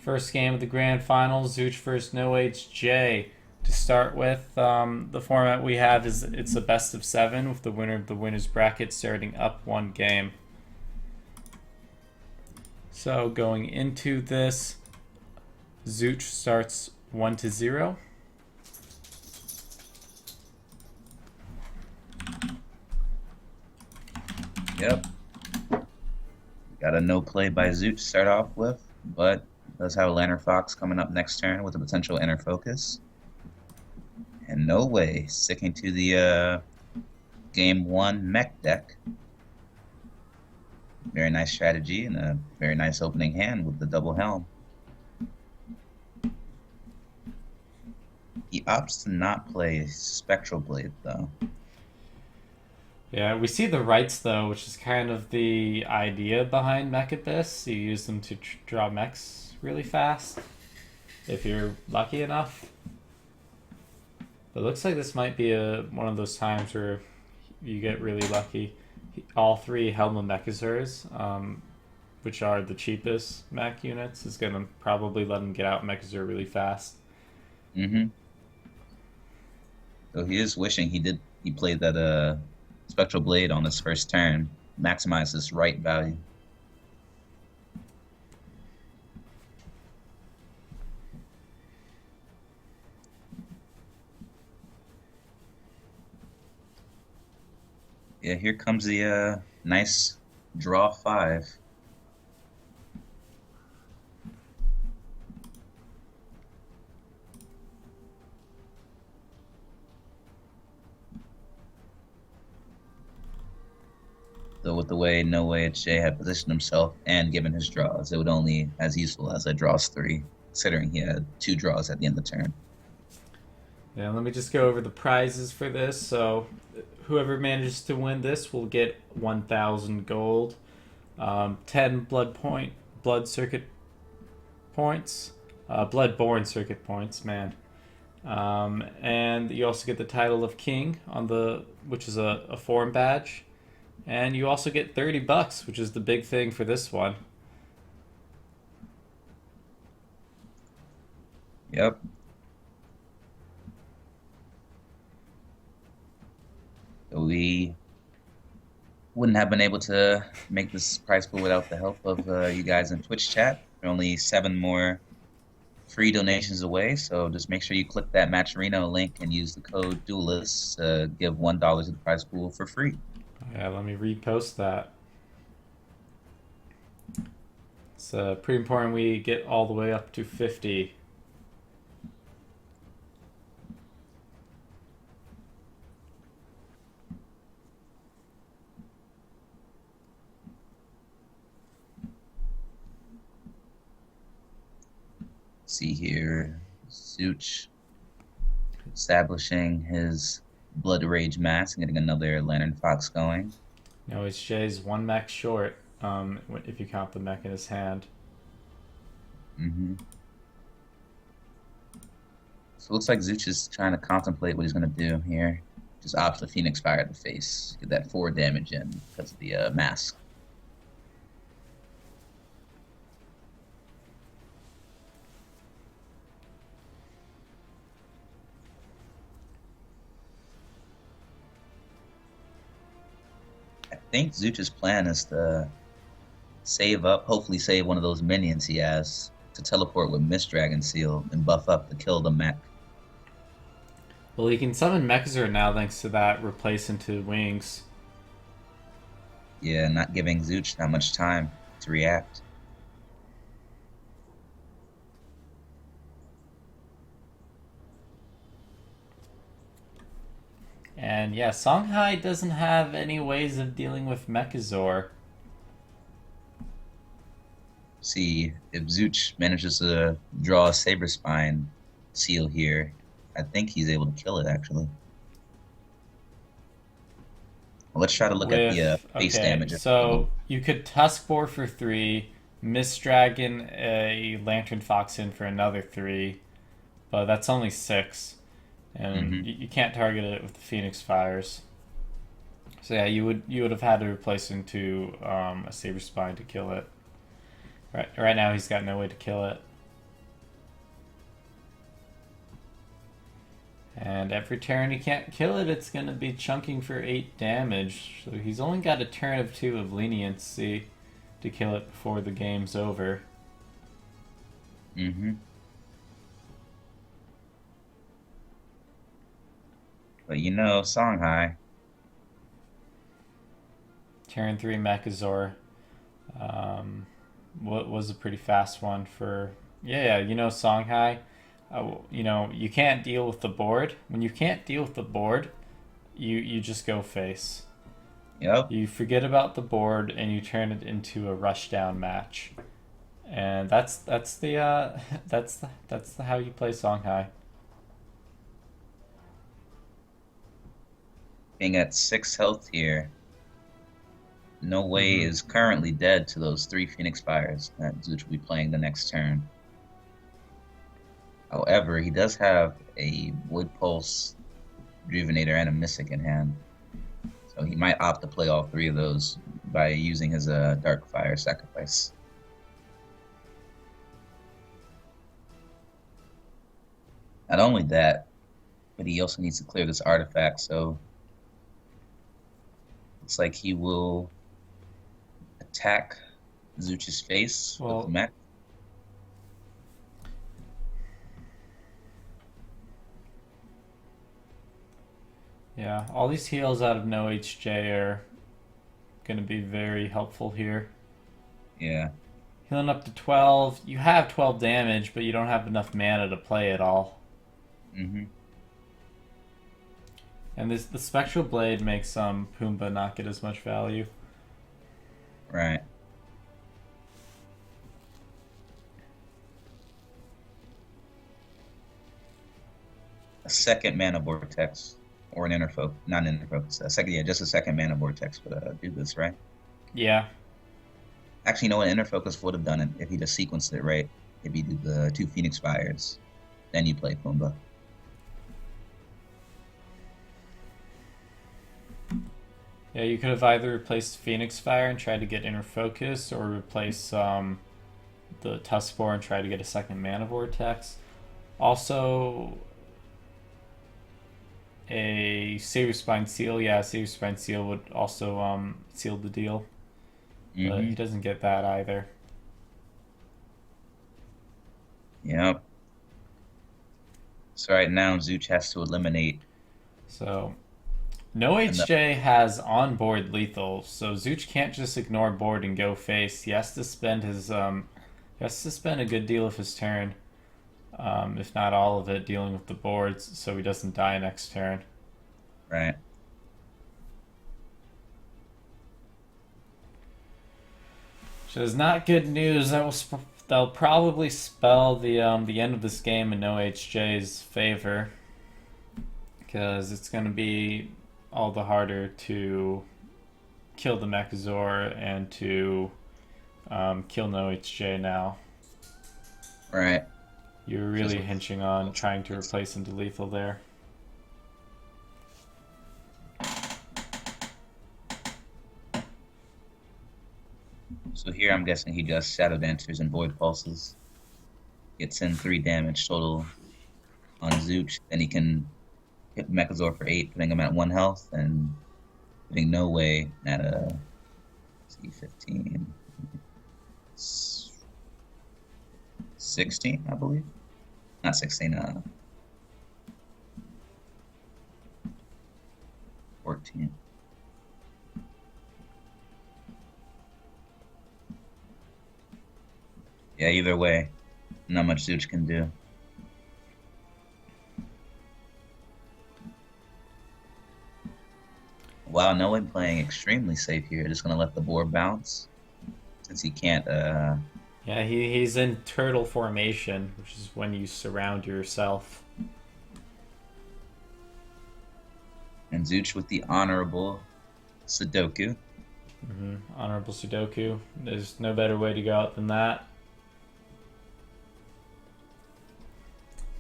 First game of the Grandfinals, Zooch versus NowayitsJ. To start with, the format we have is it's a best of 7 with the winner of the winner's bracket starting up 1 game. So going into this, Zooch starts 1-0. Yep. Got a no play by Zoot to start off with, but does have a Lantern Fox coming up next turn with a potential inner focus. And no way, sticking to the game 1 mech deck. Very nice strategy and a very nice opening hand with the double helm. He opts to not play Spectral Blade though. Yeah, we see the rights though, which is kind of the idea behind Mech Abyss. You use them to draw mechs really fast, if you're lucky enough. But it looks like this might be one of those times where you get really lucky. All 3 Helm of Mechazors, which are the cheapest mech units, is going to probably let him get out Mechazor really fast. So he is wishing he played that Spectral Blade on his first turn, maximize his right value. Yeah, here comes the nice draw 5. So with the way NowayitsJ had positioned himself and given his draws, it would only as useful as a draws 3, considering he had 2 draws at the end of the turn. Yeah, let me just go over the prizes for this. So whoever manages to win this will get 1,000 gold, 10 blood circuit points, bloodborne circuit points, man. And you also get the title of king which is a form badge. And you also get $30, which is the big thing for this one. Yep. So we wouldn't have been able to make this prize pool without the help of you guys in Twitch chat. There are only 7 more free donations away, so just make sure you click that Matcherino link and use the code Duelyst to give $1 to the prize pool for free. Yeah, let me repost that. It's pretty important we get all the way up to 50. See here, Zooch establishing his Blood Rage mask and getting another Lantern Fox going. No, it's Jay's 1 mech short, if you count the mech in his hand. So it looks like Zooch is trying to contemplate what he's going to do here. Just opts the Phoenix Fire at the face. Get that 4 damage in because of the mask. I think Zooch's plan is to save up, hopefully save one of those minions he has to teleport with Mist Dragon Seal and buff up to kill the mech. Well, he can summon Mechazor now thanks to that replace into wings. Yeah, not giving Zooch that much time to react. And yeah, Songhai doesn't have any ways of dealing with Mechazor. See, if Zooch manages to draw a Saber Spine seal here, I think he's able to kill it, actually. Well, let's try to look at the face damage. So you could Tusk Boar for 3, Mist Dragon a Lantern Fox in for another 3, but that's only 6. And you can't target it with the Phoenix Fires. So yeah, you would have had to replace into a Saber Spine to kill it. Right now he's got no way to kill it. And every turn he can't kill it, it's going to be chunking for 8 damage. So he's only got a turn of 2 of leniency to kill it before the game's over. Mm-hmm. But you know, Songhai. Turn 3 Mechazor. What was a pretty fast one for... Yeah, you know Songhai. You know, you can't deal with the board. When you can't deal with the board, you just go face. Yep. You forget about the board and you turn it into a rushdown match, and that's the how you play Songhai. Being at 6 health here, No Way Mm-hmm. is currently dead to those 3 Phoenix Fires that Zooch will be playing the next turn. However, he does have a Void Pulse, Rejuvenator, and a Mystic in hand. So he might opt to play all 3 of those by using his Dark Fire sacrifice. Not only that, but he also needs to clear this artifact, so looks like he will attack Zooch's face with the mech. Yeah, all these heals out of NowayitsJ are going to be very helpful here. Yeah. Healing up to 12. You have 12 damage, but you don't have enough mana to play it all. Mm-hmm. And the Spectral Blade makes Pumbaa not get as much value. Right. A second Mana Vortex. Or an Inner Focus. Not an Inner Focus. A second, yeah, just a second Mana Vortex would do this, right? Yeah. Actually, you know what? Inner Focus would have done it if he just sequenced it right. If he did the 2 Phoenix Fires. Then you play Pumbaa. Yeah, you could have either replaced Phoenix Fire and tried to get Inner Focus, or replace the Tuskspore and try to get a second Mana Vortex. Also, a Saber Spine Seal. Yeah, Saber Spine Seal would also seal the deal. Mm-hmm. But he doesn't get that either. Yep. So right now, Zooch has to eliminate. So, NowayitsJ has on-board lethal, so Zooch can't just ignore board and go face. He has to spend his he has to spend a good deal of his turn, if not all of it, dealing with the boards, so he doesn't die next turn. Right. Which is not good news. That'll probably spell the end of this game in NowayitsJ's favor, because it's going to be all the harder to kill the Mechazor and to kill NowayitsJ now. Right. You're really hinging on trying to replace into lethal there. So here I'm guessing he just Shadow Dancers and Void Pulses. Gets in 3 damage total on Zooch. Then he can hit Mechazor for 8, putting him at 1 health, and putting No Way at a 15. 16, I believe. Not 16, 14. Yeah, either way, not much Zooch can do. Wow, No Way playing extremely safe here. Just gonna let the board bounce, since he can't. Yeah, he's in turtle formation, which is when you surround yourself. And Zooch with the honorable Sudoku. Mm-hmm. Honorable Sudoku. There's no better way to go out than that.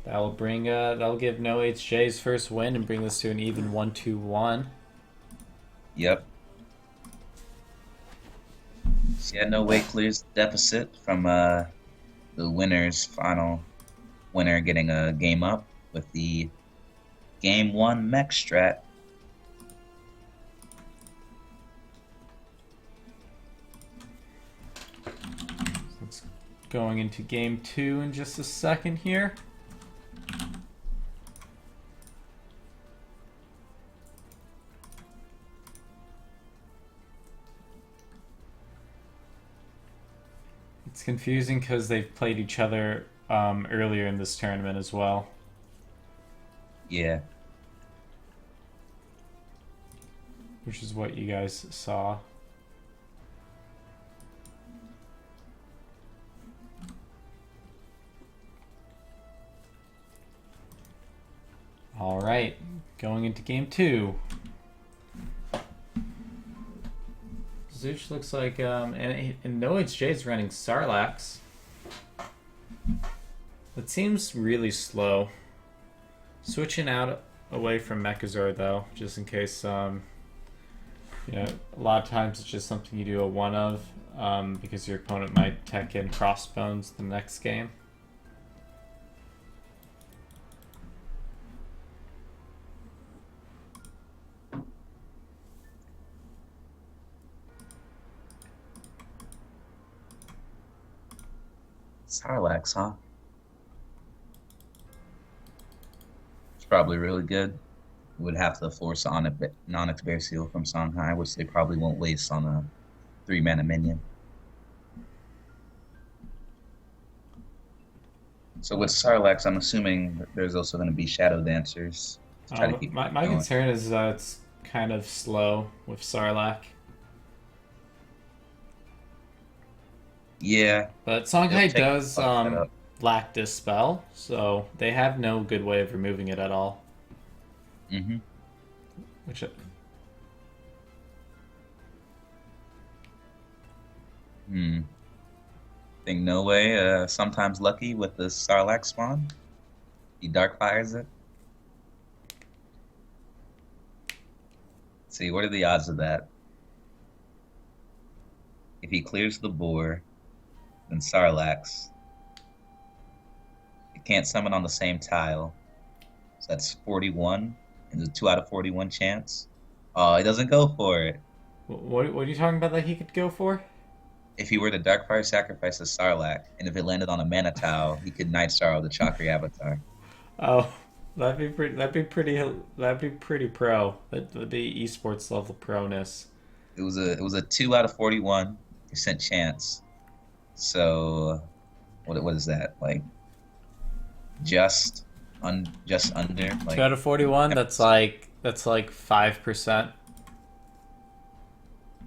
That'll give NowayitsJ's first win and bring this to an even 1-2-1. Yep. So yeah, No Way clears the deficit from the winner's final winner getting a game up with the Game 1 mech strat. Let's going into game 2 in just a second here. It's confusing because they've played each other earlier in this tournament as well. Yeah. Which is what you guys saw. All right, going into game 2. Zooch looks like, and NowayitsJ is running Sarlacc. It seems really slow. Switching out away from Mechazor though, just in case. You know, a lot of times it's just something you do a one of, because your opponent might tech in Crossbones the next game. Sarlacc, huh? It's probably really good. Would have to force Onyx Bear Seal from Songhai, which they probably won't waste on a 3-mana minion. So with Sarlacc, I'm assuming that there's also going to be Shadow Dancers to try to keep my going. concern is it's kind of slow with Sarlacc. Yeah. But Songhai It'll take does a while to set up. lack Dispel, so they have no good way of removing it at all. Mm-hmm. Which Think No Way, sometimes lucky with the Sarlacc spawn. He dark fires it. Let's see, what are the odds of that? If he clears the board, then Sarlacc. He can't summon on the same tile. So that's 41. And a 2 out of 41 chance. Oh, he doesn't go for it. what are you talking about that he could go for? If he were to Darkfire sacrifice the Sarlacc, and if it landed on a mana tile, he could Night Sorrow the Chakra Avatar. Oh, that'd be pretty pro. That would be esports level proness. It was a 2 out of 41% chance. So what is that? Like just under like 2 out of 41. That's like 5%.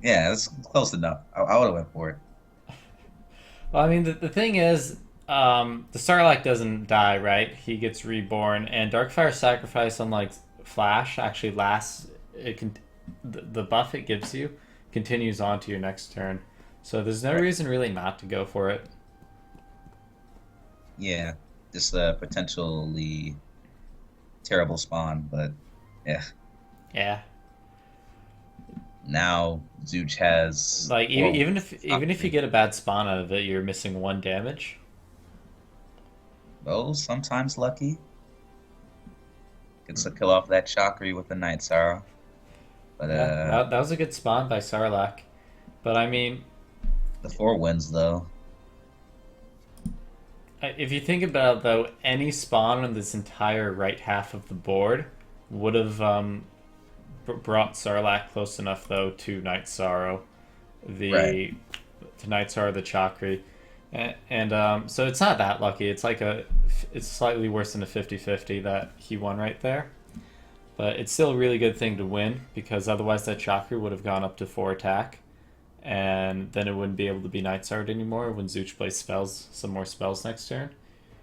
yeah, that's close enough. I would have went for it. Well, I mean, the thing is, the Sarlacc doesn't die, right? He gets reborn, and Darkfire Sacrifice, unlike Flash, actually lasts. The buff it gives you continues on to your next turn, so there's no reason really not to go for it. Yeah, just a potentially terrible spawn, but yeah. Yeah. Now Zooch has Like even if you get a bad spawn out of it, you're missing 1 damage. well, sometimes lucky. Gets to kill off that Chakra with the Night Sorrow. But Yeah, that was a good spawn by Sarlacc, but I mean, the 4 wins though. if you think about it, though, any spawn on this entire right half of the board would have brought Sarlacc close enough, though, to Night Sorrow, to Night Sorrow the Chakra, and so it's not that lucky. It's it's slightly worse than a 50-50 that he won right there, but it's still a really good thing to win because otherwise that Chakra would have gone up to 4 attack, and then it wouldn't be able to be Night Sorrowed anymore when Zooch plays some more spells next turn.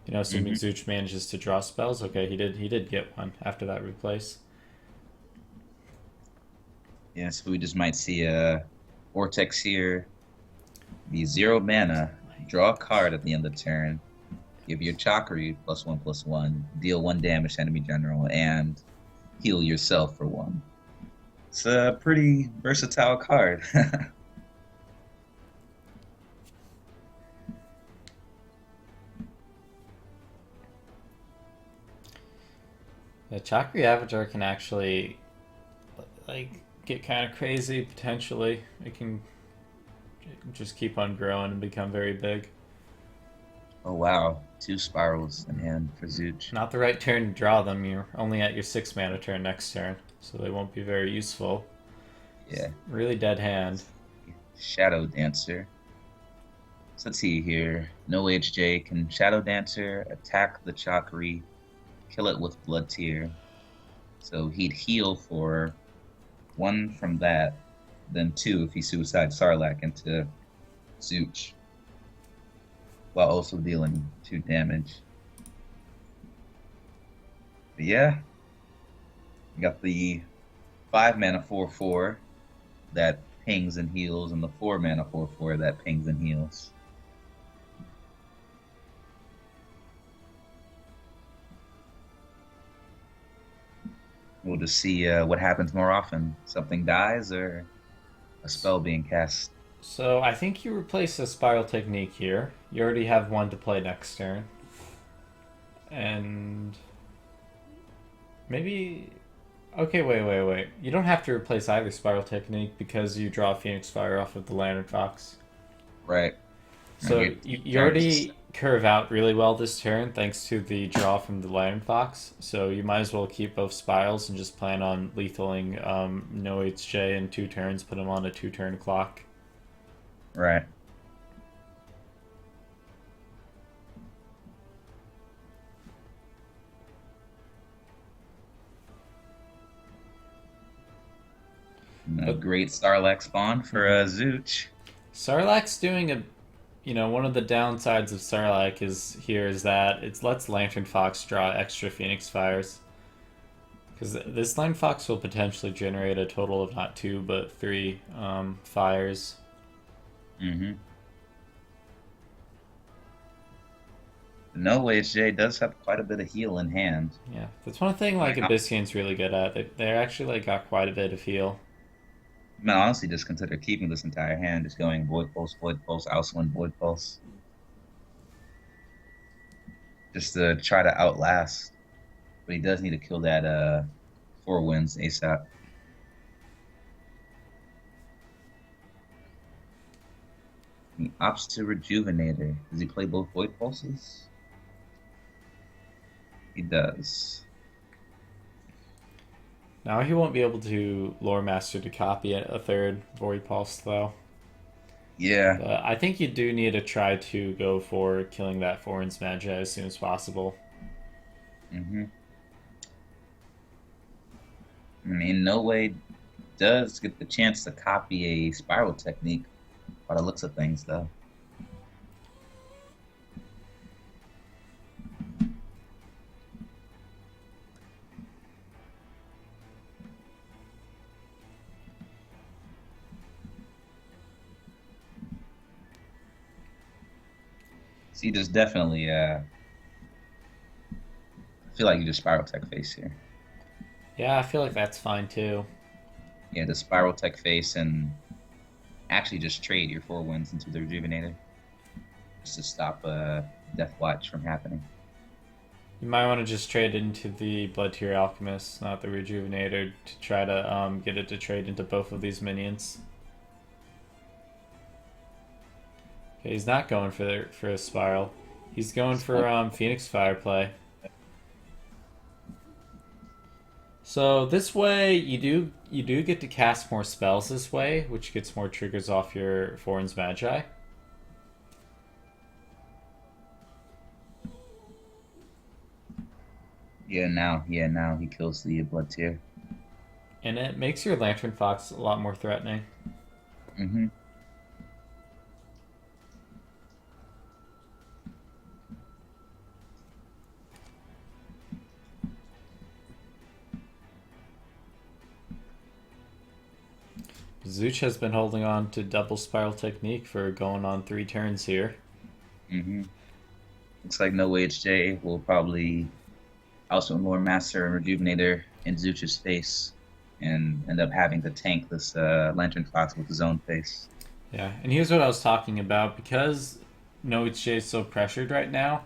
You know, assuming Zooch manages to draw spells. Okay, he did get one after that replace. Yeah, so we just might see a Vortex here. Be 0 mana. Draw a card at the end of turn. Give your Chakra +1/+1. Deal 1 damage to enemy general and heal yourself for 1. It's a pretty versatile card. The Chakra Avatar can actually like get kind of crazy potentially. It can just keep on growing and become very big. Oh wow, 2 spirals in hand for Zooch. Not the right turn to draw them. You're only at your 6 mana turn next turn, so they won't be very useful. Yeah. Really dead hand. Shadow Dancer. So let's see here. NowayitsJ can Shadow Dancer, attack the Chakri, kill it with Blood Tear. So he'd heal for 1 from that, then 2 if he Suicide Sarlacc into Zooch, while also dealing 2 damage. But yeah, we got the 5 mana 4/4 that pings and heals, and the 4 mana 4/4 that pings and heals. We'll just see what happens more often. Something dies or a spell being cast. So I think you replace the Spiral Technique here. You already have 1 to play next turn. And maybe... Okay, wait. You don't have to replace either Spiral Technique because you draw Phoenix Fire off of the Lantern Fox. Right. So you already curve out really well this turn thanks to the draw from the Lantern Fox. So you might as well keep both spirals and just plan on lethaling NowayitsJ in 2 turns, put him on a 2-turn clock. Right. A great Sarlacc spawn for Zooch. Sarlacc's doing one of the downsides of Sarlacc is that it lets Lantern Fox draw extra Phoenix Fires. Because this Lantern Fox will potentially generate a total of not 2 but 3 fires. Mm-hmm. NowayitsJ does have quite a bit of heal in hand. Yeah, that's one thing like Abyssian's really good at. They're actually got quite a bit of heal. I mean, honestly, just consider keeping this entire hand, just going Void Pulse, Outswind, Void Pulse. Just to try to outlast. But he does need to kill that 4 wins ASAP. He opts to Rejuvenator. Does he play both Void Pulses? He does. Now he won't be able to Lore Master to copy a 3rd Void Pulse, though. Yeah. But I think you do need to try to go for killing that Foreign's Magi as soon as possible. Mm-hmm. I mean, No Way does get the chance to copy a Spiral Technique by the looks of things, though. See, there's definitely, I feel like you just Spiral Tech face here. Yeah, I feel like that's fine too. Yeah, the Spiral Tech face and actually just trade your 4 wins into the Rejuvenator. Just to stop Death Watch from happening. You might want to just trade into the Blood Tear Alchemist, not the Rejuvenator, to try to get it to trade into both of these minions. Okay, he's not going for a Spiral. He's going for Phoenix Fire play. So this way, you do get to cast more spells this way, which gets more triggers off your Foreign's Magi. Yeah, now he kills the Blood Tear. And it makes your Lantern Fox a lot more threatening. Mm-hmm. Zooch has been holding on to double Spiral Technique for going on 3 turns here. Mm-hmm. Looks like NowayitsJ will probably also Lore Master and Rejuvenator in Zooch's face and end up having to tank this Lantern Fox with his own face. Yeah, and here's what I was talking about. Because NowayitsJ is so pressured right now,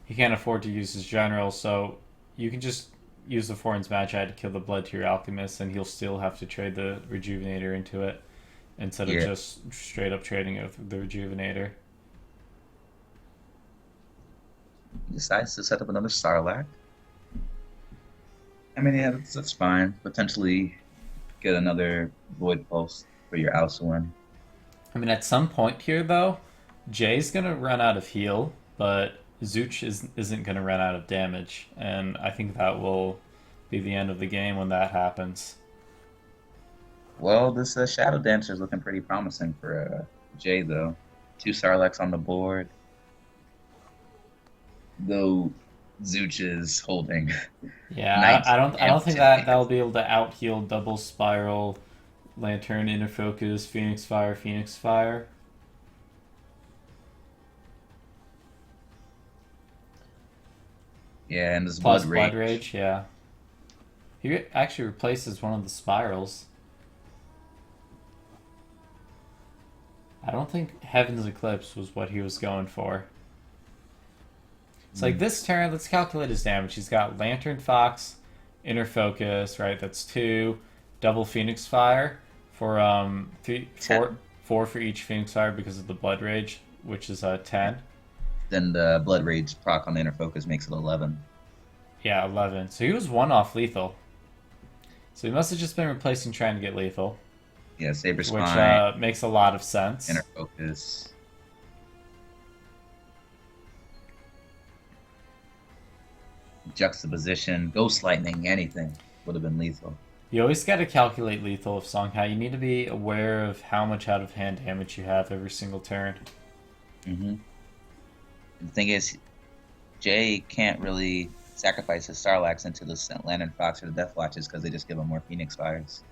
he can't afford to use his general, so you can just use the Foreign's Magi to kill the Blood Tier Alchemist, and he'll still have to trade the Rejuvenator into it instead of Yeah. just straight up trading it with the Rejuvenator. He decides to set up another Sarlacc. I mean, yeah, that's fine. Potentially get another Void Pulse for your Alsuin. I mean, at some point here, though, Jay's gonna run out of heal, but isn't gonna run out of damage, and I think that will be the end of the game when that happens. Well, this Shadow Dancer is looking pretty promising for Jay, though. 2 Sarlaccs on the board. Though Zooch is holding Yeah, 19 I don't damage think in that hand. will be able to out heal Double Spiral, Lantern, Inner Focus, Phoenix Fire, Phoenix Fire. Yeah, and this Plus Blood Blood Rage. Rage, yeah. He actually replaces one of the spirals. I don't think Heaven's Eclipse was what he was going for. It's like this turn, let's calculate his damage. He's got Lantern Fox, Inner Focus, right? That's 2. Double Phoenix Fire for 10. 4 for each Phoenix Fire because of the Blood Rage, which is 10. Then the Blood Rage proc on the Inner Focus makes it 11. Yeah, 11. So he was 1 off lethal. So he must have just been replacing trying to get lethal, Yeah, Saber which Spine, makes a lot of sense. Inner Focus. Juxtaposition, Ghost Lightning, anything would have been lethal. You always got to calculate lethal of Songhai. You need to be aware of how much out of hand damage you have every single turn. hmm The thing is, Jay can't really sacrifice his Sarlaccs into the Lantern Fox or the Death Watches because they just give him more Phoenix Fires.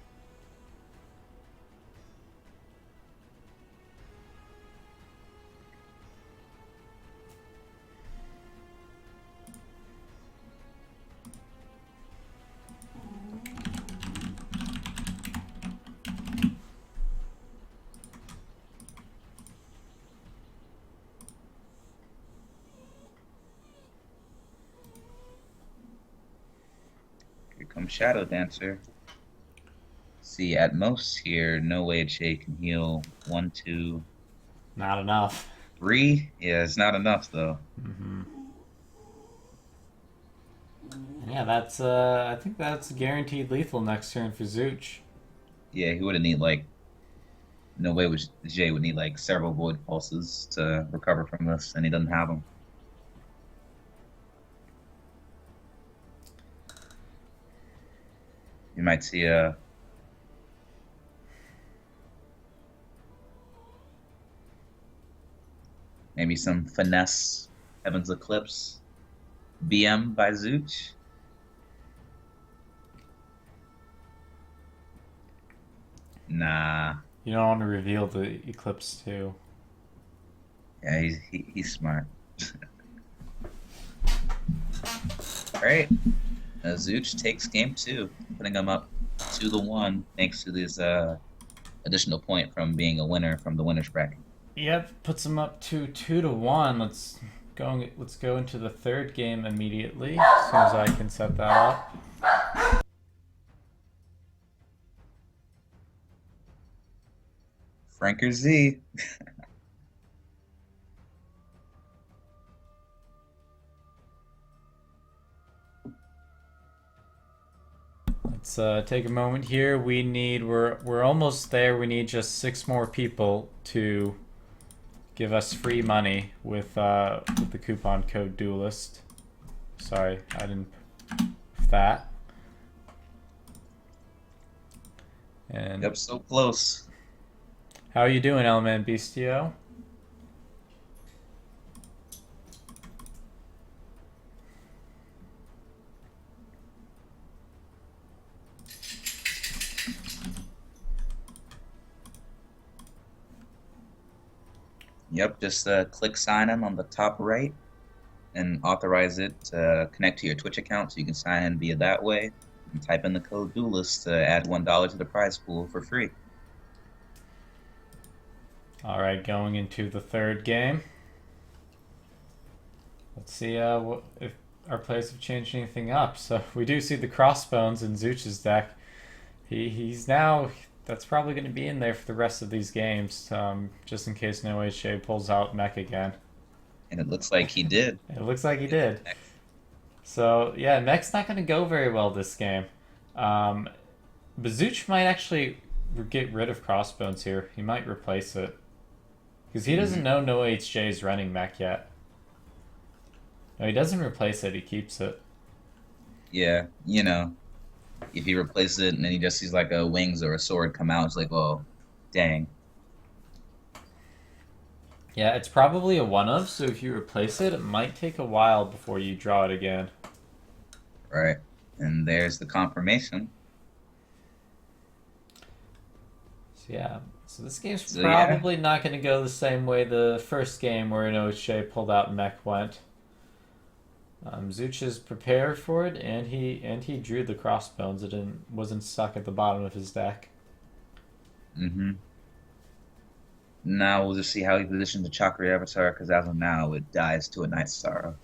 Here comes Shadow Dancer. See, at most here, NowayitsJ can heal 1, 2, Not enough. 3. Yeah, it's not enough though. Yeah, that's I think that's guaranteed lethal next turn for Zooch. Yeah, he would have need like Jay would need like several Void Pulses to recover from this, and he doesn't have them. You might see a maybe some finesse Heaven's Eclipse BM by Zooch. Nah. You don't want to reveal the Eclipse too. Yeah, he's smart. All right. Zooch takes game 2, putting him up 2-1 thanks to this additional point from being a winner from the winner's bracket. Yep, puts him up to 2-1. Let's go into the third game immediately as soon as I can set that up. Franker Z. Let's take a moment here. We're almost there. We need just 6 more people to give us free money with the coupon code Duelyst. Sorry, I didn't that. And Yep, so close. how are you doing, Element Bistio? Yep, just click sign in on the top right and authorize it to connect to your Twitch account so you can sign in via that way. And type in the code Duelist to add $1 to the prize pool for free. All right, going into the third game. Let's see if our players have changed anything up. So we do see the crossbones in ZoochZ's deck. He's now that's probably going to be in there for the rest of these games, just in case NowayitsJ pulls out mech again. And it looks like he did. It looks like he did. So yeah, mech's not going to go very well this game. But Zooch might actually get rid of crossbones here. He might replace it because he doesn't know NowayitsJ is running mech yet. No, he doesn't replace it. He keeps it. Yeah, you know, if he replaces it and then he just sees like a wings or a sword come out, it's like, oh, dang. Yeah, it's probably a one of. So if you replace it, it might take a while before you draw it again. Right. And there's the confirmation. So yeah. So this game's So, probably not going to go the same way the first game where NowayitsJ pulled out and mech went. Zooch is prepared for it, and he drew the crossbones. It wasn't stuck at the bottom of his deck. Now we'll just see how he positions the Chakra Avatar, because as of now, it dies to a Night Sorrow.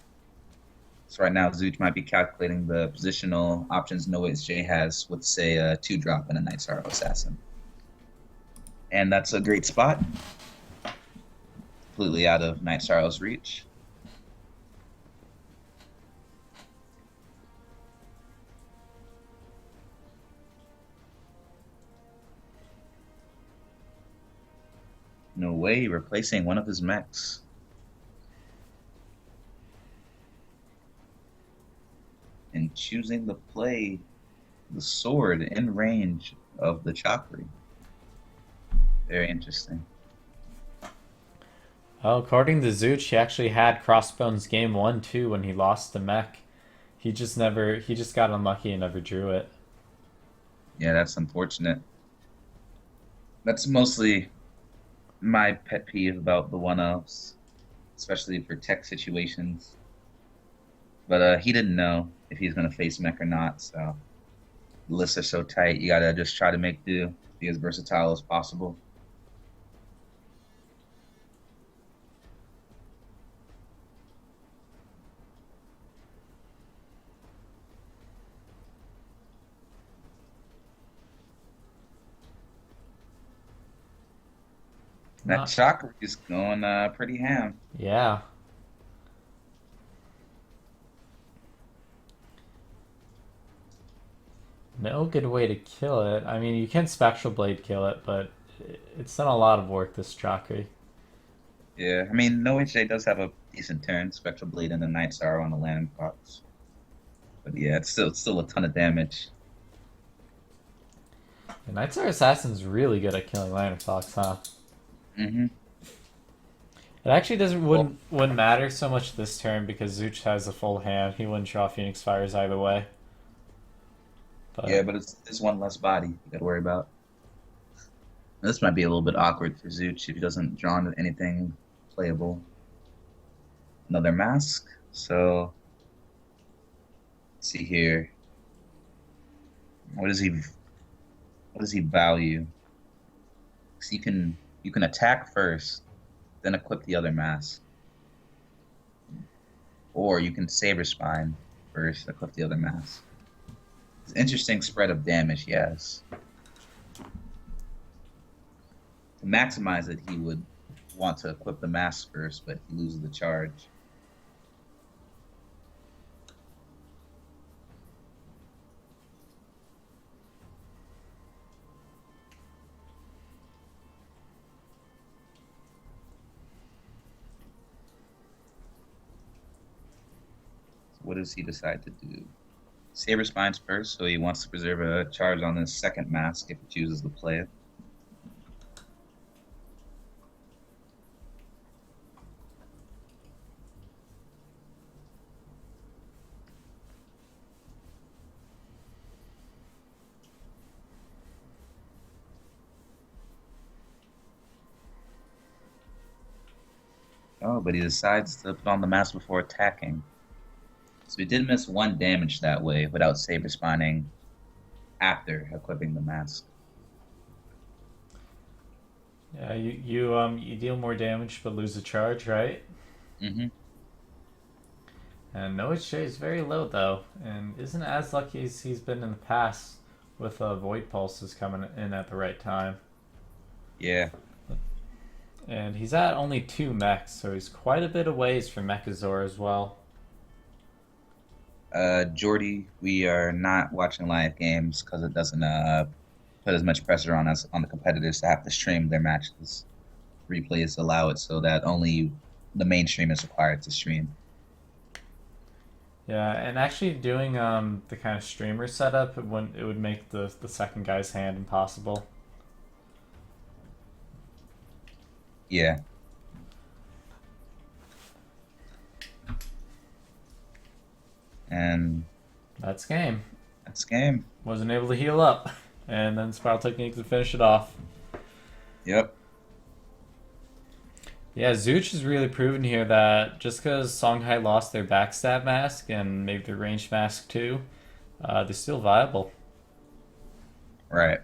So right now, Zooch might be calculating the positional options NowayitsJ has with, say, a 2-drop and a Night Sorrow Assassin. And that's a great spot. Completely out of Night Sorrow's reach. No way, replacing one of his mechs. And choosing to play the sword in range of the Chakra. Very interesting. Well, according to Zooch, he actually had crossbones game 1 too when he lost the mech. He just got unlucky and never drew it. Yeah, that's unfortunate. That's mostly my pet peeve about the one-offs, especially for tech situations. But he didn't know if he's going to face mech or not, so the lists are so tight, you gotta just try to make do, be as versatile as possible. That Chakra is going pretty ham. Yeah. No good way to kill it. I mean, you can Spectral Blade kill it, but it's done a lot of work, this Chakra. Yeah, I mean, NowayitsJ does have a decent turn, Spectral Blade and the Night Sorrow on the land box. But yeah, it's still a ton of damage. The Night Star Assassin's really good at killing Lantern Fox, huh? Mm-hmm. It actually wouldn't matter so much this turn because Zooch has a full hand. He wouldn't draw Phoenix Fires either way. But yeah, but it's one less body you gotta worry about. This might be a little bit awkward for Zooch if he doesn't draw into anything playable. Another mask. So let's see here. What does he value? So you can attack first, then equip the other mask. Or you can Saber Spine first, equip the other mask. It's an interesting spread of damage he has. To maximize it, he would want to equip the mask first, but he loses the charge. So what does he decide to do? Saber Spines first, so he wants to preserve a charge on his second mask if he chooses to play it. Oh, but he decides to put on the mask before attacking. So he did miss 1 damage that way without Saber Spining after equipping the mask. Yeah, you deal more damage but lose a charge, right? Mm-hmm. And NowayitsJ is very low though, and isn't as lucky as he's been in the past with Void Pulses coming in at the right time. Yeah. And he's at only 2 mechs, so he's quite a bit of ways from Mechazor as well. Jordy, we are not watching live games because it doesn't put as much pressure on us on the competitors to have to stream their matches. Replays allow it so that only the mainstream is required to stream. Yeah, and actually doing the kind of streamer setup, it would make the second guy's hand impossible. Yeah. And That's game. that's game. Wasn't able to heal up, and then Spiral Technique to finish it off. Yep. Yeah, ZoochZ has really proven here that just because Songhai lost their backstab mask and maybe their ranged mask too, they're still viable. Right.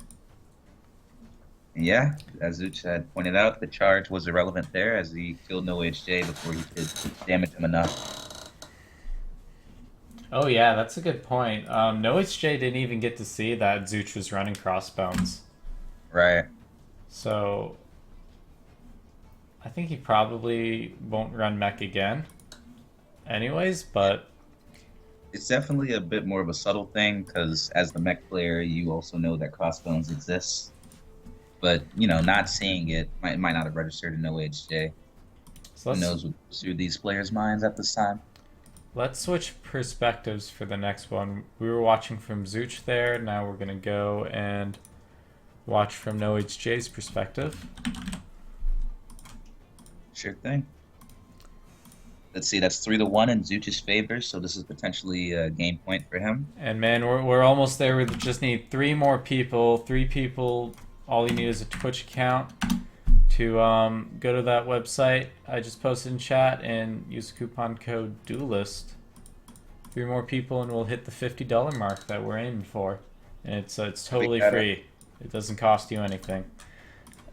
Yeah, as Zuch had pointed out, the charge was irrelevant there as he killed NowayitsJ before he could damage him enough. Oh yeah, that's a good point. NowayitsJ didn't even get to see that ZoochZ was running Crossbones. Right. So I think he probably won't run mech again anyways, but It's definitely a bit more of a subtle thing because as the mech player, you also know that Crossbones exists. But, not seeing it might not have registered in NowayitsJ. so Who knows what's through these players' minds at this time? let's switch perspectives for the next one. We were watching from ZoochZ there, now we're going to go and watch from NowayitsJ's perspective. Sure thing. Let's see, that's 3-1 in Zuch's favor, so this is potentially a game point for him. And man, we're almost there. We just need 3 more people. 3 people. All you need is a Twitch account to go to that website I just posted in chat and use the coupon code Duelyst. 3 more people and we'll hit the $50 mark that we're aiming for. And it's totally free. It doesn't cost you anything.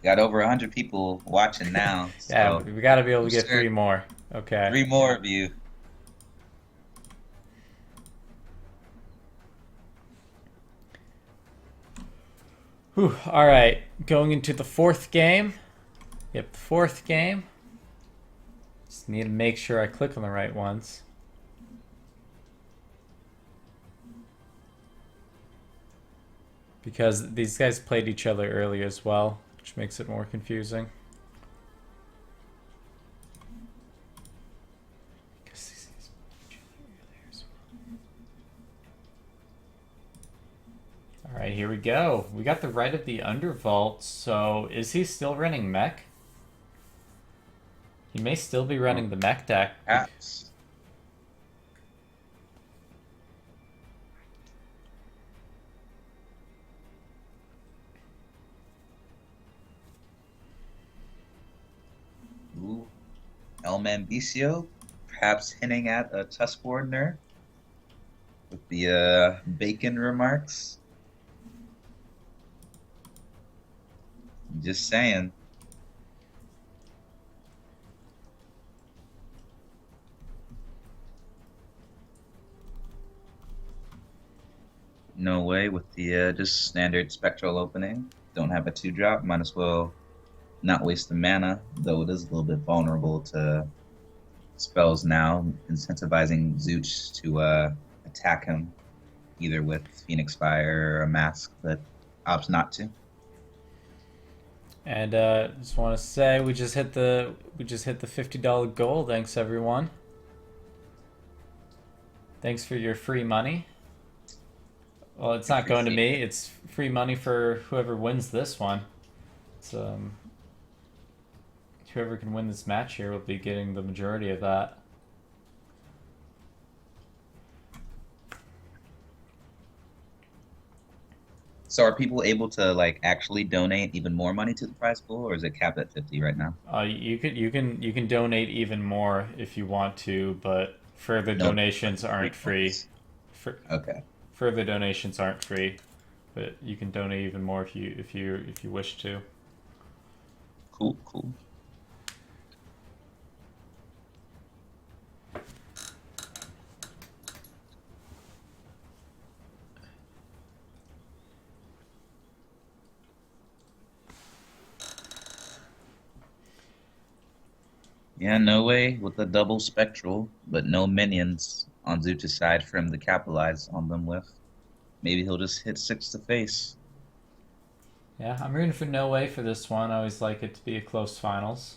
Got over 100 people watching now. So Yeah, we got to be able to get 3 more. Okay. 3 more of you. Whew, all right, going into the 4th game. Yep, the 4th game. Just need to make sure I click on the right ones. Because these guys played each other earlier as well, which makes it more confusing. Alright, here we go. We got the right of the Undervault, so is he still running mech? He may still be running the mech deck. Perhaps. Ooh. El Mambicio, perhaps hinting at a Tuskboard nerf with the bacon remarks. Just saying. No way with the just standard spectral opening. Don't have a 2-drop. Might as well not waste the mana, though it is a little bit vulnerable to spells now, incentivizing Zooch to attack him either with Phoenix Fire or a Mask, but opts not to. And just want to say we just hit the $50 goal. Thanks everyone. Thanks for your free money. Well, it's not going to me. It's free money for whoever wins this one. It's whoever can win this match here will be getting the majority of that. So are people able to actually donate even more money to the prize pool, or is it capped at 50 right now? You can donate even more if you want to, but further donations aren't free. Okay. Further donations aren't free, but you can donate even more if you wish to. Cool. Yeah, no way with the double spectral, but no minions on ZoochZ's side for him to capitalize on them with. Maybe he'll just hit 6 to face. Yeah, I'm rooting for No Way for this one. I always like it to be a close finals.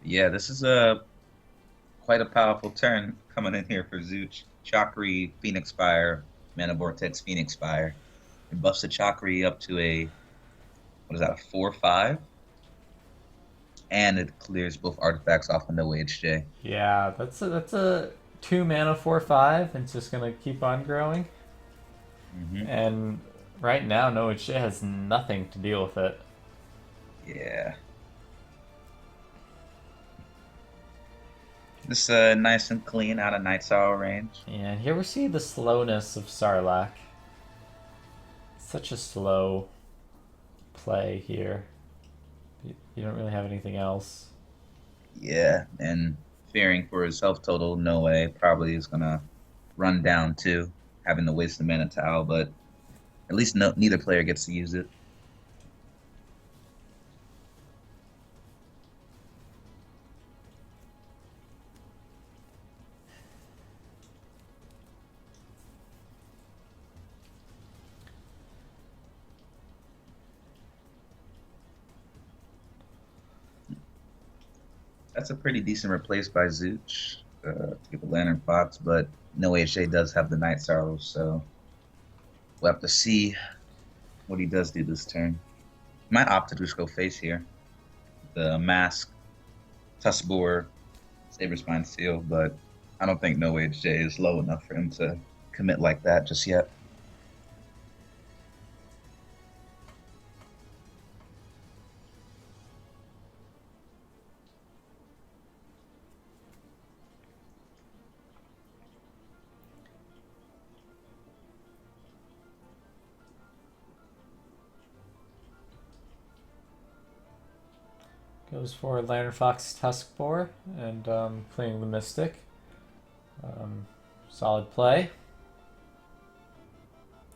Yeah, this is a quite a powerful turn coming in here for Zooch. Chakri, Phoenix Fire, Mana Vortex, Phoenix Fire. It buffs the Chakri up to a, what is that, a 4/5? And it clears both artifacts off of NowayitsJ. Yeah, that's a 2 mana 4/5, and it's just gonna keep on growing. And right now, No It has nothing to deal with it. Yeah. This nice and clean out of Night Sorrow range. And here we see the slowness of Sarlacc. Such a slow play here. You don't really have anything else. Yeah, and fearing for his health total, No Way probably is gonna run down too, having to waste the mana towel, but at least neither player gets to use it. That's a pretty decent replace by Zooch to get the Lantern Fox, but NowayitsJ does have the Night Sorrow, so we'll have to see what he does do this turn. Might opt to just go face here. The Mask, Tuskbore, Saberspine Seal, but I don't think NowayitsJ is low enough for him to commit like that just yet. Goes for Lantern Fox Tuskbore and clearing the Mystic. Solid play.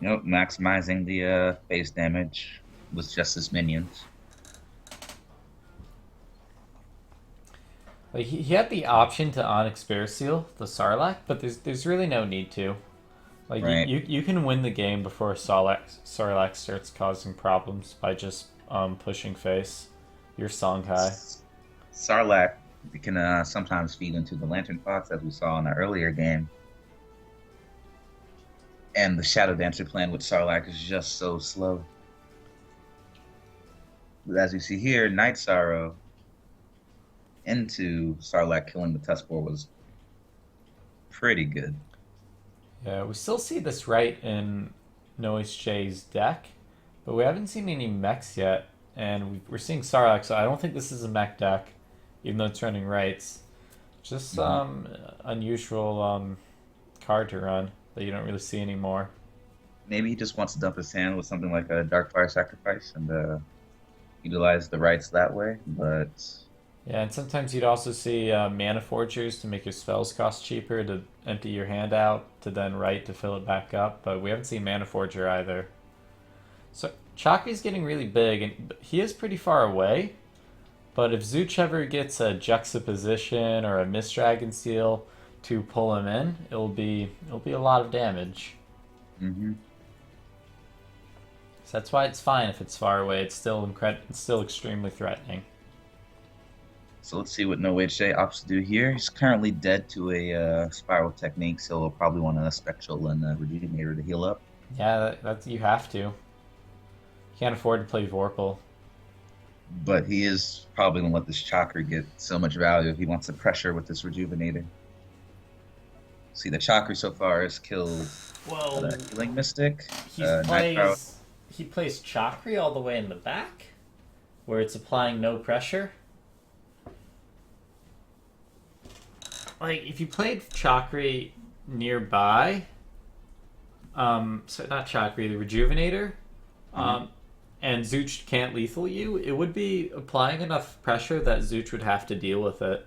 Yep, maximizing the base damage with just his minions. Like he had the option to Onyx Bear Seal the Sarlacc, but there's really no need to. Like Right. you can win the game before Sarlacc starts causing problems by just pushing face your Songhai. Sarlacc can sometimes feed into the Lantern Fox, as we saw in the earlier game. And the Shadow Dancer plan with Sarlacc is just so slow. But as you see here, Night Sorrow into Sarlacc killing the Tuskbore was pretty good. Yeah, we still see this right in NowayitsJ's deck, but we haven't seen any mechs yet, and we're seeing Sarlacc, so I don't think this is a mech deck, even though it's running rights. Just unusual card to run that you don't really see anymore. Maybe he just wants to dump his hand with something like a Darkfire Sacrifice and utilize the rights that way, but Yeah, and sometimes you'd also see mana forgers to make your spells cost cheaper to empty your hand out to then write to fill it back up, but we haven't seen mana forger either. So Chakri's getting really big, and he is pretty far away. But if Zooch ever gets a juxtaposition or a Mist Dragon Seal to pull him in, it'll be a lot of damage. mm-hmm. So that's why it's fine if it's far away. It's still extremely threatening. So let's see what NowayitsJ opts to do here. He's currently dead to a Spiral Technique, so he'll probably want a Spectral and a Rejuvenator to heal up. Yeah, that's you have to. You can't afford to play Vorpal. But he is probably going to let this Chakra get so much value if he wants to pressure with this Rejuvenator. See, the Chakra so far has killed the Healing Mystic. He plays Chakri all the way in the back, where it's applying no pressure. Like, if you played Chakri nearby, so not Chakri, the Rejuvenator, and Zooch can't lethal you, it would be applying enough pressure that Zooch would have to deal with it.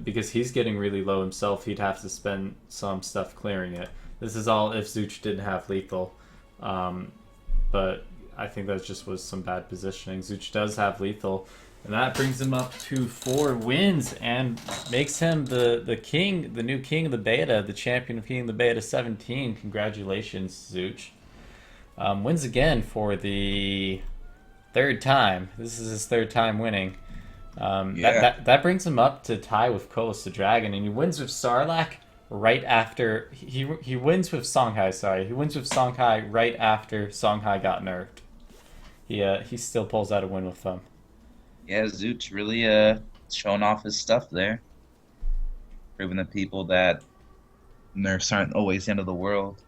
Because he's getting really low himself, he'd have to spend some stuff clearing it. This is all if Zooch didn't have lethal. But I think that just was some bad positioning. Zooch does have lethal, and that brings him up to 4 wins and makes him the king, the new king of the beta, the champion of king of the beta 17. Congratulations, Zooch. Wins again for the 3rd time. This is his 3rd time winning. That brings him up to tie with Kolos the Dragon, and he wins with Sarlacc right after he wins with Songhai. Sorry, he wins with Songhai right after Songhai got nerfed. He still pulls out a win with them. Yeah, Zooch really showing off his stuff there, proving to people that nerfs aren't always the end of the world.